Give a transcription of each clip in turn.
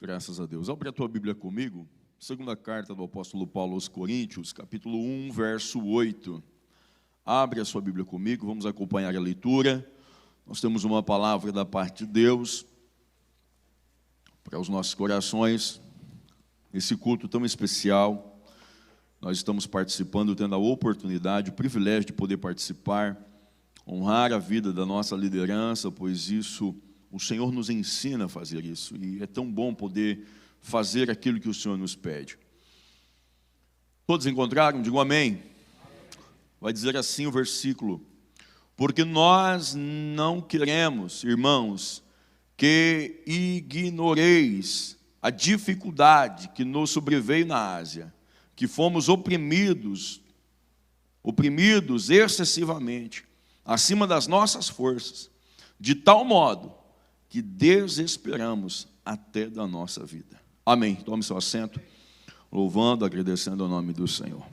Graças a Deus. Abra a tua Bíblia comigo. Segunda carta do apóstolo Paulo aos Coríntios, capítulo 1, verso 8. Abre a sua Bíblia comigo, vamos acompanhar a leitura. Nós temos uma palavra da parte de Deus para os nossos corações. Esse culto tão especial, nós estamos participando, tendo a oportunidade, o privilégio de poder participar, honrar a vida da nossa liderança, pois isso, o Senhor nos ensina a fazer isso, e é tão bom poder fazer aquilo que o Senhor nos pede. Todos encontraram? Digam amém. Vai dizer assim o versículo: porque nós não queremos, irmãos, que ignoreis a dificuldade que nos sobreveio na Ásia, que fomos oprimidos excessivamente, acima das nossas forças, de tal modo que desesperamos até da nossa vida. Amém. Tome seu assento, louvando, agradecendo ao nome do Senhor.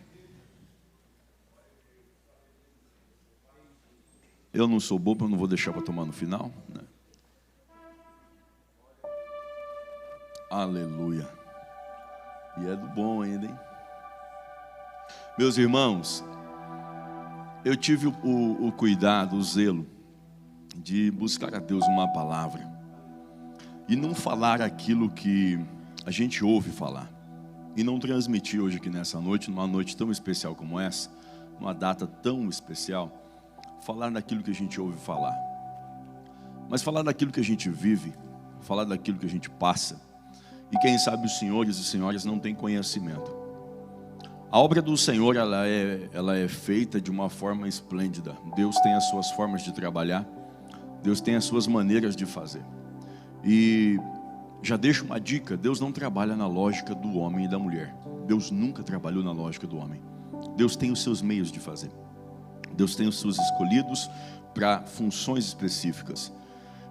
Eu não sou bobo, eu não vou deixar para tomar no final, né? Aleluia. E é do bom ainda, hein? Meus irmãos, eu tive o cuidado, o zelo de buscar a Deus uma palavra e não falar aquilo que a gente ouve falar, e não transmitir hoje aqui nessa noite, numa noite tão especial como essa, numa data tão especial, falar daquilo que a gente ouve falar, mas falar daquilo que a gente vive, falar daquilo que a gente passa. E quem sabe os senhores e senhoras não têm conhecimento. A obra do Senhor, ela é feita de uma forma esplêndida. Deus tem as suas formas de trabalhar, Deus tem as suas maneiras de fazer. E já deixo uma dica: Deus não trabalha na lógica do homem e da mulher. Deus nunca trabalhou na lógica do homem. Deus tem os seus meios de fazer. Deus tem os seus escolhidos para funções específicas.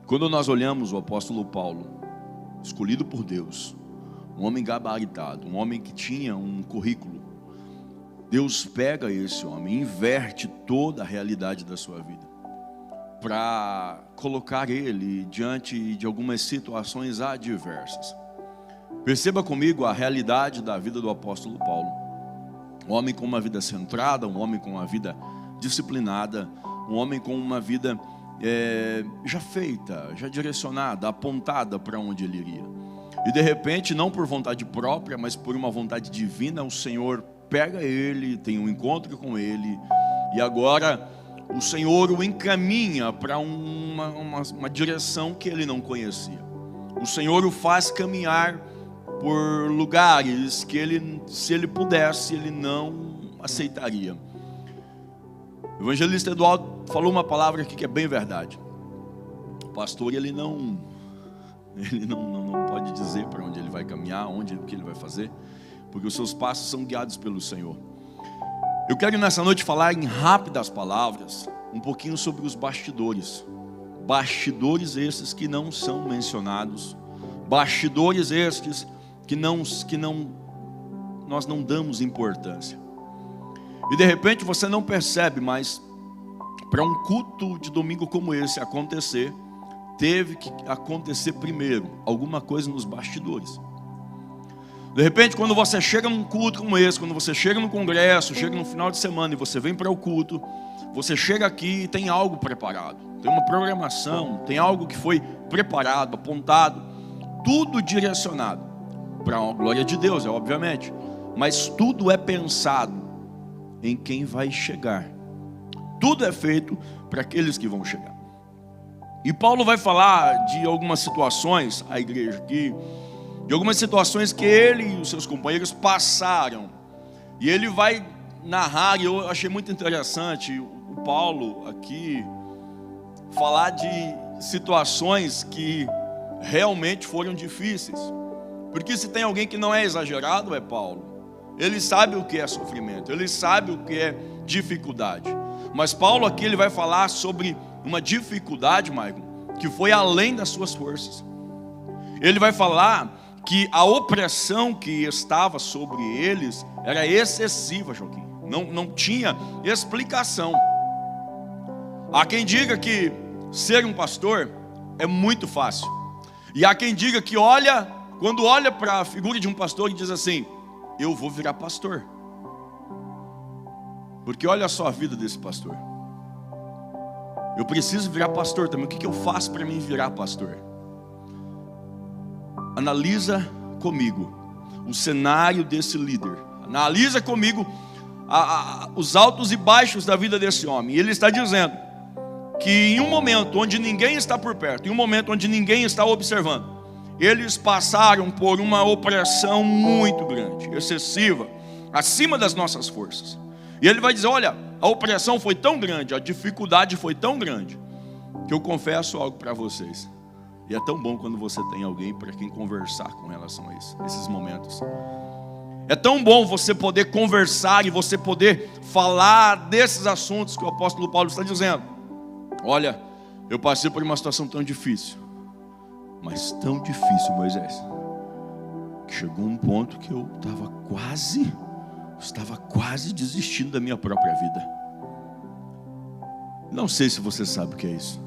Quando nós olhamos o apóstolo Paulo, escolhido por Deus, um homem gabaritado, um homem que tinha um currículo, Deus pega esse homem, inverte toda a realidade da sua vida, para colocar ele diante de algumas situações adversas. Perceba comigo a realidade da vida do apóstolo Paulo. Um homem com uma vida centrada, um homem com uma vida disciplinada, um homem com uma vida já feita, já direcionada, apontada para onde ele iria. E de repente, não por vontade própria, mas por uma vontade divina, o Senhor pega ele, tem um encontro com ele, e agora o Senhor o encaminha para uma direção que ele não conhecia. O Senhor o faz caminhar por lugares que ele, se ele pudesse, ele não aceitaria. O evangelista Eduardo falou uma palavra aqui que é bem verdade. O pastor, ele não pode dizer para onde ele vai caminhar, o que ele vai fazer, porque os seus passos são guiados pelo Senhor. Eu quero nessa noite falar em rápidas palavras um pouquinho sobre os bastidores. Bastidores esses que não são mencionados, bastidores estes que nós não damos importância. E de repente você não percebe, mas para um culto de domingo como esse acontecer, teve que acontecer primeiro alguma coisa nos bastidores. De repente, quando você chega num culto como esse, quando você chega no congresso, chega no final de semana e você vem para o culto, você chega aqui e tem algo preparado, tem uma programação, tem algo que foi preparado, apontado, tudo direcionado para a glória de Deus, obviamente, mas tudo é pensado em quem vai chegar. Tudo é feito para aqueles que vão chegar. E Paulo vai falar de algumas situações, a igreja aqui, de algumas situações que ele e os seus companheiros passaram. E ele vai narrar, e eu achei muito interessante o Paulo aqui falar de situações que realmente foram difíceis. Porque se tem alguém que não é exagerado, é Paulo. Ele sabe o que é sofrimento, ele sabe o que é dificuldade. Mas Paulo aqui ele vai falar sobre uma dificuldade, Maicon, que foi além das suas forças. Ele vai falar que a opressão que estava sobre eles era excessiva, Joaquim. Não tinha explicação. Há quem diga que ser um pastor é muito fácil. E há quem diga que olha quando olha para a figura de um pastor e diz assim: eu vou virar pastor. Porque olha só a vida desse pastor. Eu preciso virar pastor também. O que eu faço para mim virar pastor? Analisa comigo o cenário desse líder. Analisa comigo os altos e baixos da vida desse homem. E ele está dizendo que em um momento onde ninguém está por perto, em um momento onde ninguém está observando, eles passaram por uma opressão muito grande, excessiva, acima das nossas forças. E ele vai dizer: olha, a opressão foi tão grande, a dificuldade foi tão grande, que eu confesso algo para vocês. E é tão bom quando você tem alguém para quem conversar com relação a isso, esses momentos. É tão bom você poder conversar e você poder falar desses assuntos que o apóstolo Paulo está dizendo. Olha, eu passei por uma situação tão difícil, mas tão difícil, Moisés, que chegou um ponto que eu estava quase desistindo da minha própria vida. Não sei se você sabe o que é isso.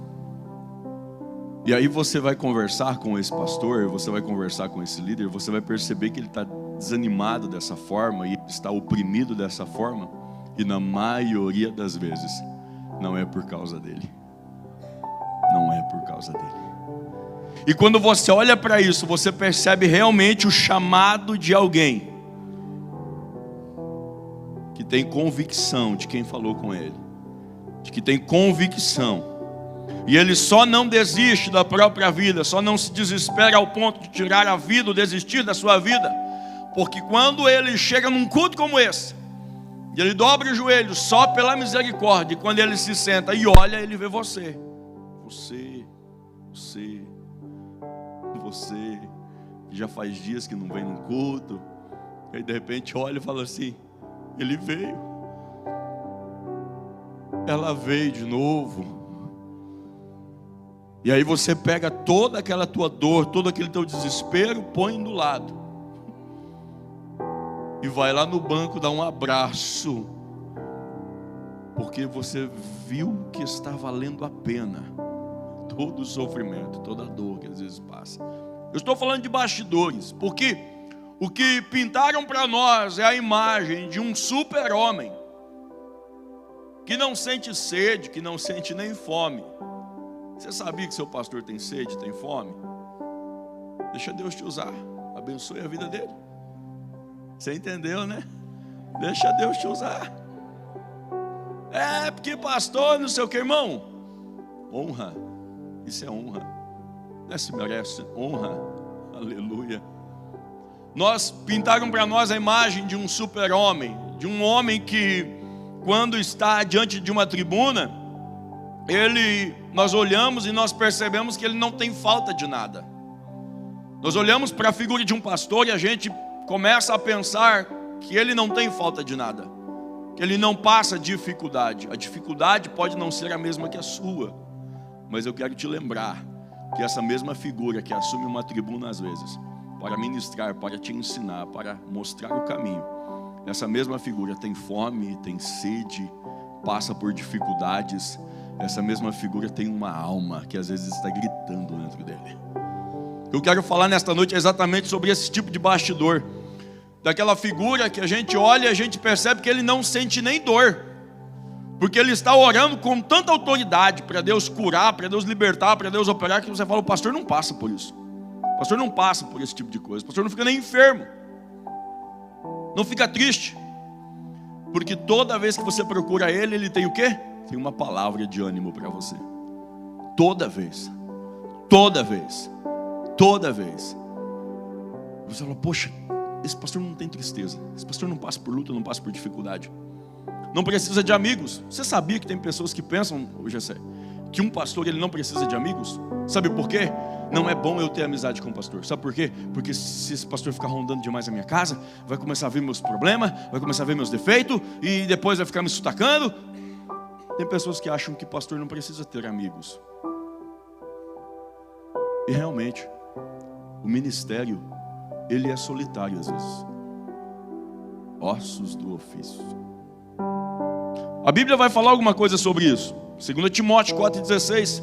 E aí você vai conversar com esse pastor, você vai conversar com esse líder, você vai perceber que ele está desanimado dessa forma e está oprimido dessa forma, e na maioria das vezes não é por causa dele. Não é por causa dele. E quando você olha para isso, você percebe realmente o chamado de alguém que tem convicção de quem falou com ele, de que tem convicção, e ele só não desiste da própria vida, só não se desespera ao ponto de tirar a vida ou desistir da sua vida, porque quando ele chega num culto como esse, e ele dobra o joelho só pela misericórdia, e quando ele se senta e olha, ele vê você, que já faz dias que não vem num culto, e aí de repente olha e fala assim: ele veio, ela veio de novo. E aí você pega toda aquela tua dor, todo aquele teu desespero, põe do lado e vai lá no banco dar um abraço, porque você viu que está valendo a pena todo o sofrimento, toda a dor que às vezes passa. Eu estou falando de bastidores, porque o que pintaram para nós é a imagem de um super-homem que não sente sede, que não sente nem fome. Você sabia que seu pastor tem sede, tem fome? Deixa Deus te usar, abençoe a vida dele. Você entendeu, né? Deixa Deus te usar. É porque pastor, não sei o que, irmão. Honra, isso é honra. Não se merece honra, aleluia. Pintaram para nós a imagem de um super-homem, de um homem que, quando está diante de uma tribuna, nós olhamos e nós percebemos que ele não tem falta de nada. Nós olhamos para a figura de um pastor e a gente começa a pensar que ele não tem falta de nada, que ele não passa dificuldade. A dificuldade pode não ser a mesma que a sua, mas eu quero te lembrar que essa mesma figura que assume uma tribuna às vezes, para ministrar, para te ensinar, para mostrar o caminho, essa mesma figura tem fome, tem sede, passa por dificuldades. Essa mesma figura tem uma alma que às vezes está gritando dentro dele. Eu quero falar nesta noite exatamente sobre esse tipo de bastidor, daquela figura que a gente olha e a gente percebe que ele não sente nem dor, porque ele está orando com tanta autoridade para Deus curar, para Deus libertar, para Deus operar, que você fala: o pastor não passa por isso, o pastor não passa por esse tipo de coisa, o pastor não fica nem enfermo, não fica triste, porque toda vez que você procura ele, ele tem o quê? Tem uma palavra de ânimo para você. Toda vez. Você fala: poxa, esse pastor não tem tristeza, esse pastor não passa por luta, não passa por dificuldade, não precisa de amigos. Você sabia que tem pessoas que pensam, Gessé, que um pastor ele não precisa de amigos? Sabe por quê? Não é bom eu ter amizade com o pastor. Sabe por quê? Porque se esse pastor ficar rondando demais a minha casa, vai começar a ver meus problemas, vai começar a ver meus defeitos, e depois vai ficar me sutacando. Tem pessoas que acham que pastor não precisa ter amigos. E realmente, o ministério, ele é solitário às vezes. Ossos do ofício. A Bíblia vai falar alguma coisa sobre isso. 2 Timóteo 4,16.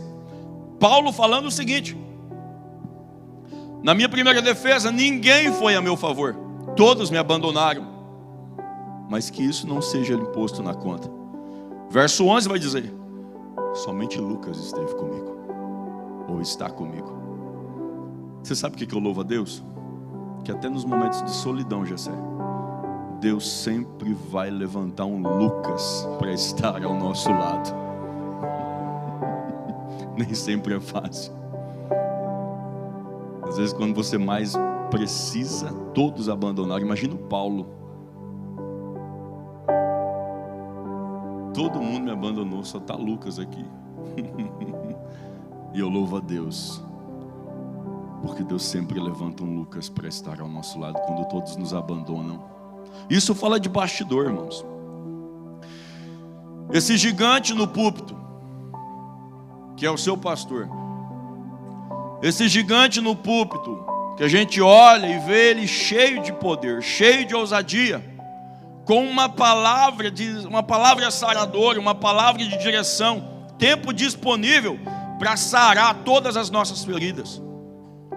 Paulo falando o seguinte: Na minha primeira defesa, ninguém foi a meu favor. Todos me abandonaram. Mas que isso não seja imposto na conta. Verso 11 vai dizer: somente Lucas esteve comigo, ou está comigo. Você sabe o que eu louvo a Deus? Que até nos momentos de solidão, Jessé, Deus sempre vai levantar um Lucas para estar ao nosso lado. Nem sempre é fácil. Às vezes quando você mais precisa, todos abandonaram. Imagina o Paulo. Todo mundo me abandonou, só está Lucas aqui. E eu louvo a Deus, porque Deus sempre levanta um Lucas para estar ao nosso lado quando todos nos abandonam. Isso fala de bastidor, irmãos. Esse gigante no púlpito, que é o seu pastor, esse gigante no púlpito, que a gente olha e vê ele cheio de poder, cheio de ousadia, com uma palavra saradora, uma palavra de direção, tempo disponível para sarar todas as nossas feridas.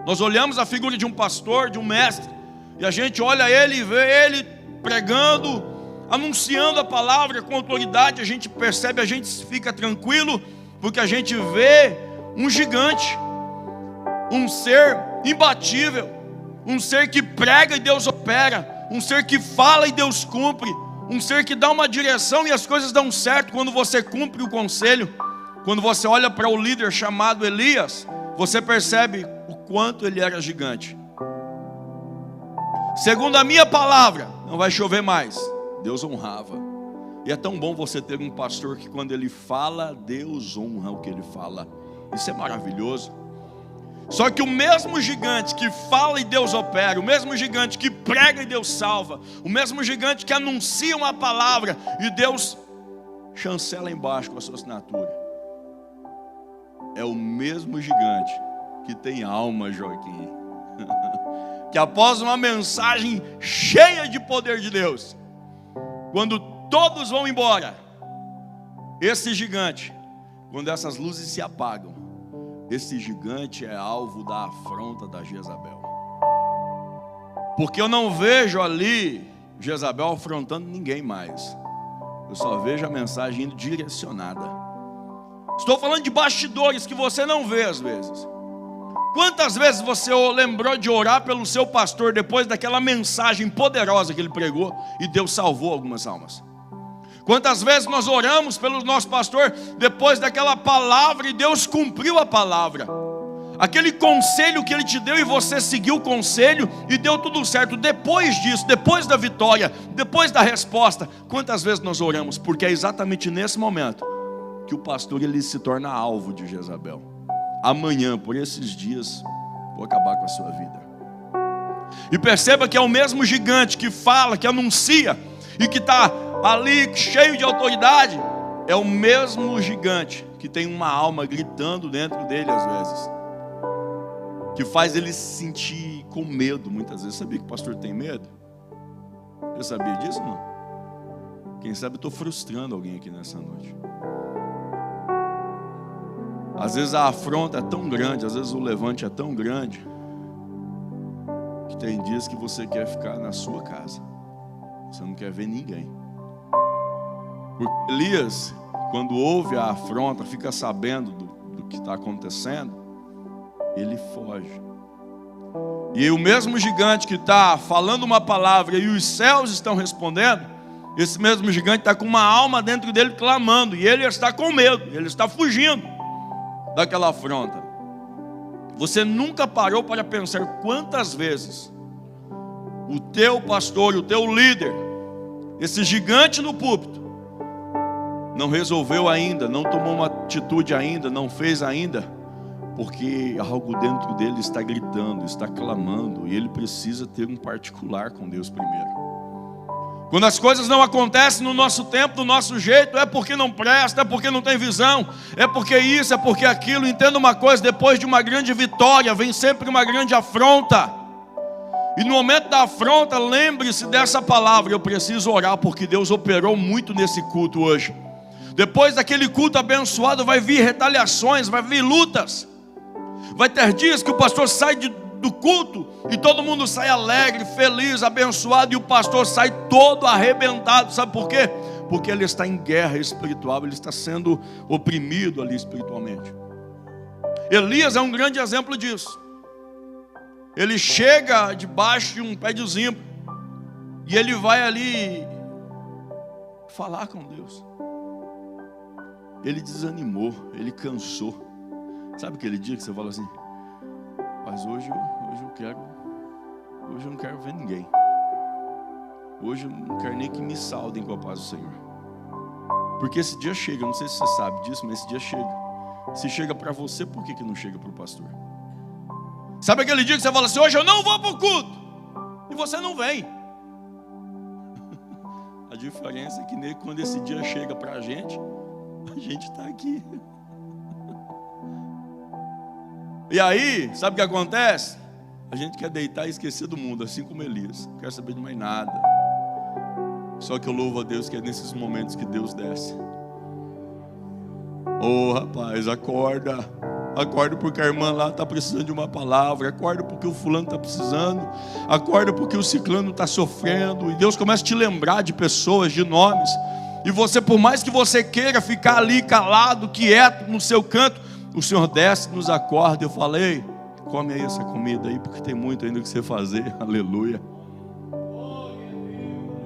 Nós olhamos a figura de um pastor, de um mestre, e a gente olha ele e vê ele pregando, anunciando a palavra com autoridade. A gente percebe, a gente fica tranquilo, porque a gente vê um gigante, um ser imbatível, um ser que prega e Deus opera, um ser que fala e Deus cumpre, um ser que dá uma direção e as coisas dão certo quando você cumpre o conselho. Quando você olha para o líder chamado Elias, você percebe o quanto ele era gigante. Segundo a minha palavra, não vai chover mais. Deus honrava. E é tão bom você ter um pastor que quando ele fala, Deus honra o que ele fala. Isso é maravilhoso. Só que o mesmo gigante que fala e Deus opera, o mesmo gigante que prega e Deus salva, o mesmo gigante que anuncia uma palavra e Deus chancela embaixo com a sua assinatura, é o mesmo gigante que tem alma, Joaquim, que após uma mensagem cheia de poder de Deus, quando todos vão embora, esse gigante, quando essas luzes se apagam, esse gigante é alvo da afronta da Jezabel. Porque eu não vejo ali Jezabel afrontando ninguém mais. Eu só vejo a mensagem indo direcionada. Estou falando de bastidores que você não vê às vezes. Quantas vezes você lembrou de orar pelo seu pastor depois daquela mensagem poderosa que ele pregou e Deus salvou algumas almas? Quantas vezes nós oramos pelo nosso pastor depois daquela palavra e Deus cumpriu a palavra? Aquele conselho que ele te deu e você seguiu o conselho e deu tudo certo. Depois disso, depois da vitória, depois da resposta, quantas vezes nós oramos? Porque é exatamente nesse momento que o pastor ele se torna alvo de Jezabel. Amanhã, por esses dias, vou acabar com a sua vida. E perceba que é o mesmo gigante que fala, que anuncia e que está ali cheio de autoridade, é o mesmo gigante que tem uma alma gritando dentro dele às vezes, que faz ele se sentir com medo muitas vezes. Sabia que o pastor tem medo? Eu sabia disso, não? Quem sabe eu estou frustrando alguém aqui nessa noite. Às vezes a afronta é tão grande, às vezes o levante é tão grande, que tem dias que você quer ficar na sua casa, você não quer ver ninguém. Porque Elias, quando ouve a afronta, fica sabendo do que está acontecendo, ele foge. E o mesmo gigante que está falando uma palavra e os céus estão respondendo, esse mesmo gigante está com uma alma dentro dele clamando, e ele está com medo, ele está fugindo daquela afronta. Você nunca parou para pensar quantas vezes o teu pastor, o teu líder, esse gigante no púlpito, não resolveu ainda, não tomou uma atitude ainda, não fez ainda, porque algo dentro dele está gritando, está clamando, e ele precisa ter um particular com Deus primeiro. Quando as coisas não acontecem no nosso tempo, do nosso jeito, é porque não presta, é porque não tem visão, é porque isso, é porque aquilo. Entenda uma coisa, depois de uma grande vitória, vem sempre uma grande afronta. E no momento da afronta, lembre-se dessa palavra: eu preciso orar, porque Deus operou muito nesse culto hoje. Depois daquele culto abençoado, vai vir retaliações, vai vir lutas. Vai ter dias que o pastor sai do culto e todo mundo sai alegre, feliz, abençoado, e o pastor sai todo arrebentado. Sabe por quê? Porque ele está em guerra espiritual, ele está sendo oprimido ali espiritualmente. Elias é um grande exemplo disso. Ele chega debaixo de um pé de zimbro e ele vai ali falar com Deus. Ele desanimou, ele cansou. Sabe aquele dia que você fala assim: mas hoje eu não quero ver ninguém. Hoje eu não quero nem que me saudem com a paz do Senhor. Porque esse dia chega, não sei se você sabe disso, mas esse dia chega. Se chega para você, por que não chega para o pastor? Sabe aquele dia que você fala assim: hoje eu não vou para o culto, e você não vem. A diferença é que quando esse dia chega para a gente está aqui. E aí, sabe o que acontece? A gente quer deitar e esquecer do mundo, assim como Elias. Não quer saber de mais nada. Só que eu louvo a Deus que é nesses momentos que Deus desce. Oh, rapaz, acorda. Acorda porque a irmã lá está precisando de uma palavra. Acorda porque o fulano está precisando. Acorda porque o ciclano está sofrendo. E Deus começa a te lembrar de pessoas, de nomes. E você, por mais que você queira ficar ali calado, quieto, no seu canto, o Senhor desce, nos acorda. Eu falei: come aí essa comida aí, porque tem muito ainda que você fazer. Aleluia.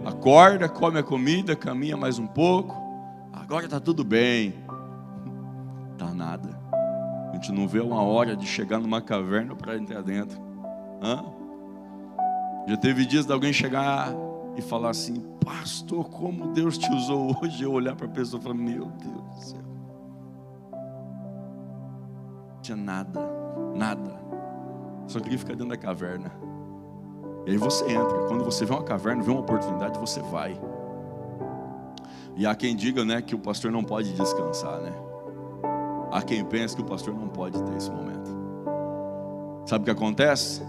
Acorda, come a comida, caminha mais um pouco. Agora está tudo bem. Está nada. A gente não vê uma hora de chegar numa caverna para entrar dentro. Já teve dias de alguém chegar e falar assim: pastor, como Deus te usou hoje. Eu olhar para a pessoa e falar: meu Deus do céu. Não tinha nada. Só queria ficar dentro da caverna. E aí você entra. Quando você vê uma caverna, vê uma oportunidade, você vai. E há quem diga, né, que o pastor não pode descansar, né? Há quem pense que o pastor não pode ter esse momento. Sabe o que acontece?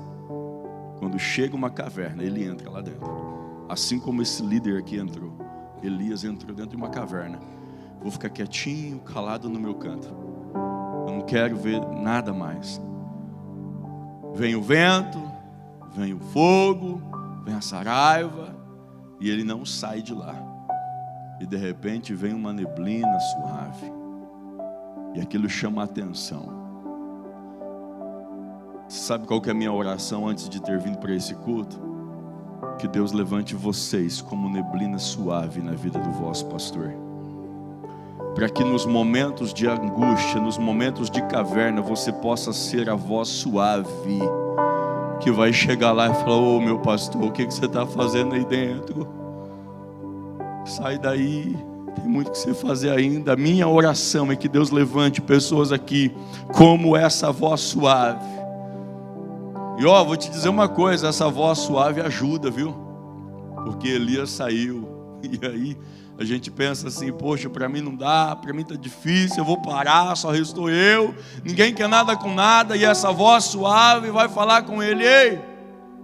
Quando chega uma caverna, ele entra lá dentro. Assim como esse líder aqui entrou. Elias entrou dentro de uma caverna. Vou ficar quietinho, calado no meu canto. Eu não quero ver nada mais. Vem o vento, vem o fogo, vem a saraiva, e ele não sai de lá. E de repente vem uma neblina suave, e aquilo chama a atenção. Sabe qual que é a minha oração antes de ter vindo para esse culto? Que Deus levante vocês como neblina suave na vida do vosso pastor, para que nos momentos de angústia, nos momentos de caverna, você possa ser a voz suave, que vai chegar lá e falar: ô meu pastor, o que você está fazendo aí dentro? Sai daí, tem muito que você fazer ainda. A minha oração é que Deus levante pessoas aqui como essa voz suave. E vou te dizer uma coisa: essa voz suave ajuda, viu? Porque Elias saiu, e aí a gente pensa assim: poxa, para mim não dá, para mim está difícil, eu vou parar, só restou eu, ninguém quer nada com nada. E essa voz suave vai falar com ele: ei,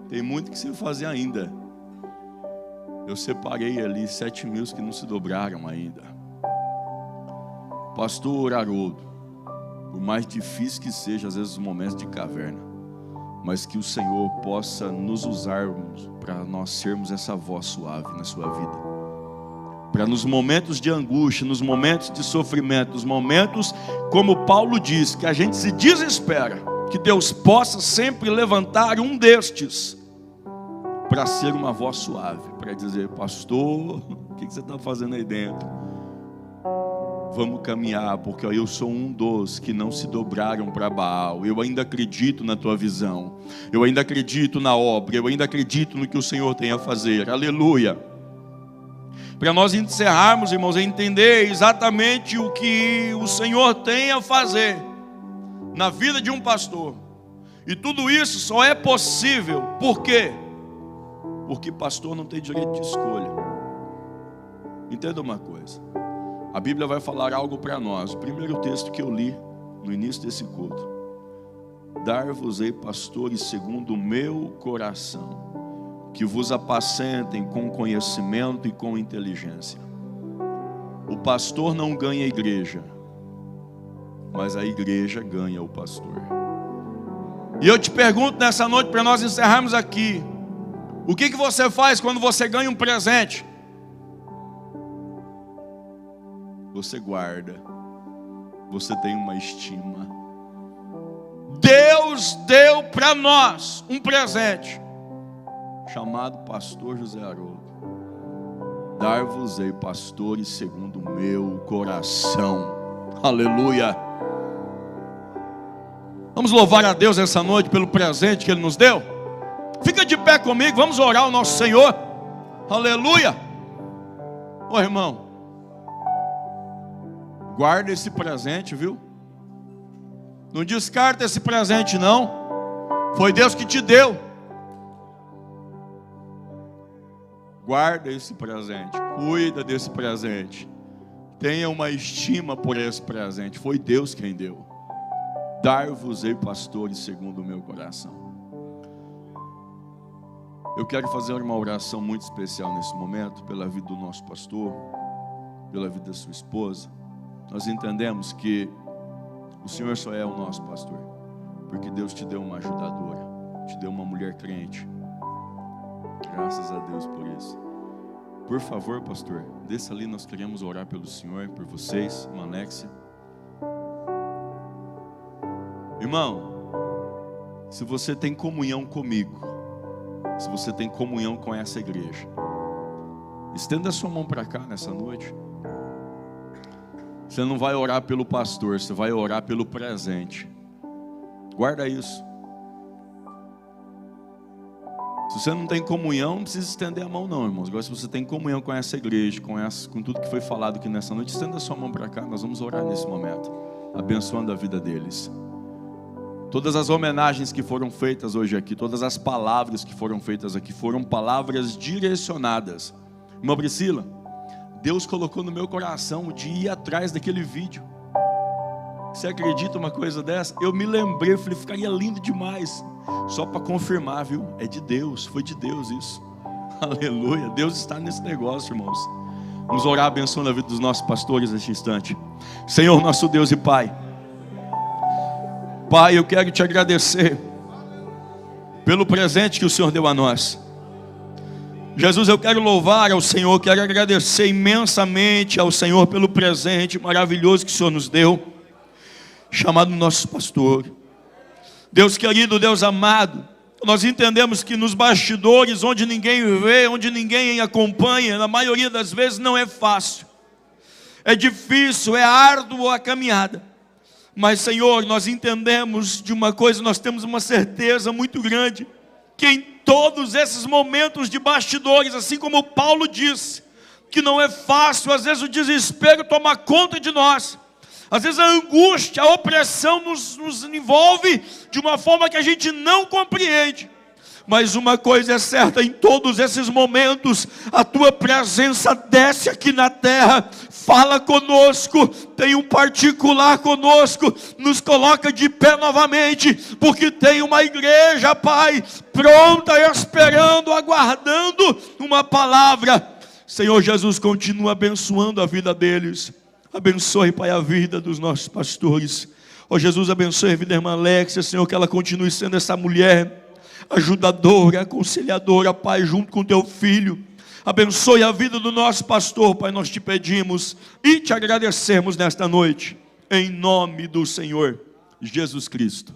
tem muito que se fazer ainda. Eu separei ali 7.000 que não se dobraram ainda. Pastor Haroldo, por mais difícil que seja às vezes os momentos de caverna, mas que o Senhor possa nos usarmos para nós sermos essa voz suave na sua vida, para nos momentos de angústia, nos momentos de sofrimento, nos momentos, como Paulo diz, que a gente se desespera, que Deus possa sempre levantar um destes para ser uma voz suave, para dizer: pastor, o que você está fazendo aí dentro? Vamos caminhar, porque eu sou um dos que não se dobraram para Baal. Eu ainda acredito na tua visão, eu ainda acredito na obra, eu ainda acredito no que o Senhor tem a fazer. Aleluia. Para nós encerrarmos, irmãos, é entender exatamente o que o Senhor tem a fazer na vida de um pastor. E tudo isso só é possível, por quê? Porque pastor não tem direito de escolha. Entenda uma coisa, a Bíblia vai falar algo para nós. O primeiro texto que eu li no início desse culto: dar-vos-ei pastores segundo o meu coração, que vos apacentem com conhecimento e com inteligência. O pastor não ganha a igreja, mas a igreja ganha o pastor. E eu te pergunto nessa noite, para nós encerrarmos aqui, o que você faz quando você ganha um presente? Você guarda, você tem uma estima. Deus deu para nós um presente, chamado pastor José Haroldo. Dar-vos-ei pastores segundo o meu coração. Aleluia. Vamos louvar a Deus essa noite pelo presente que Ele nos deu. Fica de pé comigo, vamos orar ao nosso Senhor. Aleluia. Ô irmão, guarda esse presente, viu? Não descarta esse presente não. Foi Deus que te deu. Guarda esse presente, cuida desse presente. Tenha uma estima por esse presente. Foi Deus quem deu. Dar-vos-ei pastores segundo o meu coração. Eu quero fazer uma oração muito especial nesse momento, pela vida do nosso pastor, pela vida da sua esposa. Nós entendemos que o Senhor só é o nosso pastor, porque Deus te deu uma ajudadora, te deu uma mulher crente. Graças a Deus por isso. Por favor, pastor, desça ali, nós queremos orar pelo Senhor, por vocês, uma anexia. Irmão, se você tem comunhão comigo, se você tem comunhão com essa igreja, estenda a sua mão para cá nessa noite. Você não vai orar pelo pastor, você vai orar pelo presente. Guarda isso. Se você não tem comunhão, não precisa estender a mão não, irmãos. Agora, se você tem comunhão com essa igreja, com tudo que foi falado aqui nessa noite, estenda a sua mão para cá. Nós vamos orar nesse momento, abençoando a vida deles. Todas as homenagens que foram feitas hoje aqui, todas as palavras que foram feitas aqui, foram palavras direcionadas. Irmã Priscila, Deus colocou no meu coração de ir atrás daquele vídeo. Você acredita uma coisa dessa? Eu me lembrei, falei, ficaria lindo demais. Só para confirmar, viu? É de Deus, foi de Deus isso. Aleluia, Deus está nesse negócio, irmãos. Vamos orar abençoando a vida dos nossos pastores neste instante. Senhor, nosso Deus e Pai. Pai, eu quero te agradecer pelo presente que o Senhor deu a nós. Jesus, eu quero louvar ao Senhor, quero agradecer imensamente ao Senhor pelo presente maravilhoso que o Senhor nos deu, chamado nosso pastor. Deus querido, Deus amado, nós entendemos que nos bastidores, onde ninguém vê, onde ninguém acompanha, na maioria das vezes não é fácil, é difícil, é árduo a caminhada. Mas Senhor, nós entendemos de uma coisa, nós temos uma certeza muito grande, que em todos esses momentos de bastidores, assim como Paulo disse, que não é fácil, às vezes o desespero toma conta de nós, às vezes a angústia, a opressão nos envolve de uma forma que a gente não compreende. Mas uma coisa é certa, em todos esses momentos, a tua presença desce aqui na terra, fala conosco, tem um particular conosco, nos coloca de pé novamente, porque tem uma igreja, Pai, pronta, esperando, aguardando uma palavra. Senhor Jesus, continua abençoando a vida deles. Abençoe, Pai, a vida dos nossos pastores. Ó Jesus, abençoe a vida da irmã Alexia, Senhor, que ela continue sendo essa mulher ajudadora, aconselhadora, Pai, junto com teu filho. Abençoe a vida do nosso pastor, Pai, nós te pedimos e te agradecemos nesta noite, em nome do Senhor Jesus Cristo.